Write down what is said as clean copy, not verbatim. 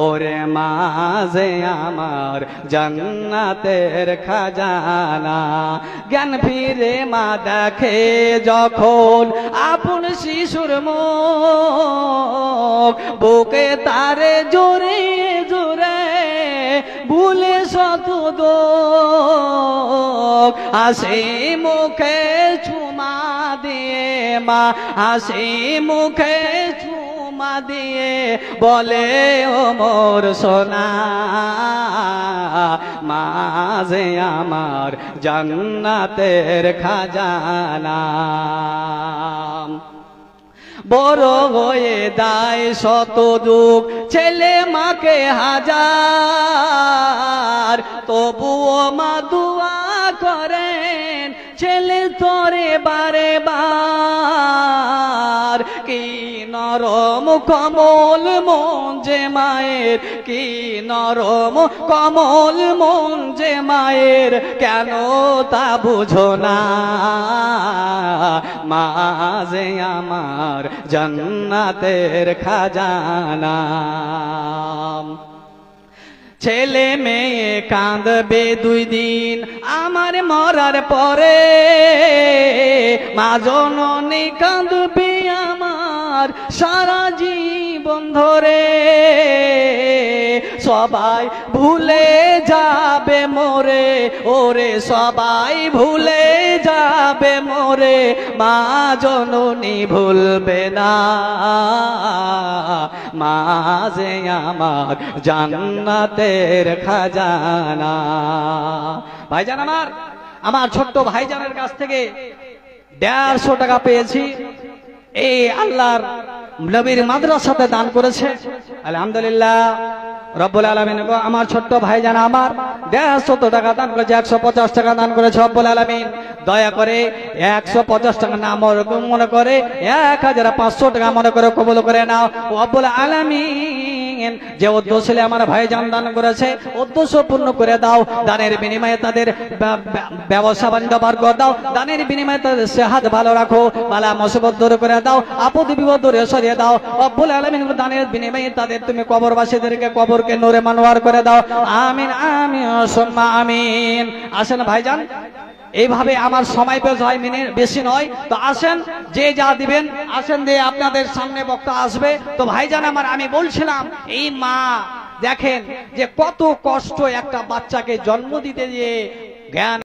ওরে মাঝে আমার জান্নাতের খাজানা। জ্ঞান ফিরে মা দেখে যখন আপন শিশুর মুখ, বুকে তারে জোরে জোরে ভুলে শত দোষ। হাসি মুখে চুমা দিয়ে মা, হাসি মুখে চুমা দিয়ে বলে ও মোর সোনা, মাঝে আমার জান্নাতের খাজানা। বড় হয়ে দায় শত দুঃখ ছেলে মাকে হাজার, তবুও মা দুয়া করেন ছেলে তরে বারে বার। কি নরম কমল মন যে মায়ের, কি নরম কমল মন যে মায়ের, কেন তা বুঝো না। মাঝে আমার জান্নাতের খাজানা। ছেলে মেয়ে কাঁদবে দুই দিন আমার মরার পরে, মা জননী কাঁদবে আমার সারা জীবন ধরে। সবাই ভুলে যাবে মোরে, ওরে সবাই ভুলে যাবে মোরে, মা জননী ভুলবে না। মাঝে আমার জান্নাতের খাজানা। ভাইজান আমার, আমার ছোট্ট ভাইজানের কাছ থেকে 150 টাকা পেয়েছি। এই আল্লাহর নবীর মাদ্রাসাতে দান করেছে, আলহামদুলিল্লাহ রব্বুল আলামিন। আমার ছোট্ট ভাইজান আমার 150 টাকা দান করেছে, 150 টাকা দান করেছে রব্বুল আলামিন। দয়া করে 150 টাকা না মনে করে 1500 টাকা মনে করে কবুল করে নাও রব্বুল আলামিন। যে উদ্দেশ্য আমার ভাইজান দান করেছে উদ্দেশ্য পূর্ণ করে দাও। দানের বিনিময়ে তাদের ব্যবসা বাণিজ্য বার করে দাও। দানের বিনিময়ে তাদের সেহাত ভালো রাখো, বালা মুসিবত দূর করে দাও, আপদ বিপদ দূর সরিয়ে দাও রব্বুল আলামিন। দানের বিনিময়ে তাদের তুমি কবরবাসীদেরকে কবরকে নূরে মানওয়ার করে দাও। আমিন আমিন সুম্মা আমিন। আসেন ভাইজান, এইভাবে আমার সময় বেশি নয়, তো আসেন যে যা দিবেন আসেন দিয়ে আপনাদের সামনে বক্তা আসবে। তো ভাইজান আমার, আমি বলছিলাম এই মা দেখেন যে কত কষ্ট একটা বাচ্চাকে জন্ম দিতে দিয়ে জ্ঞান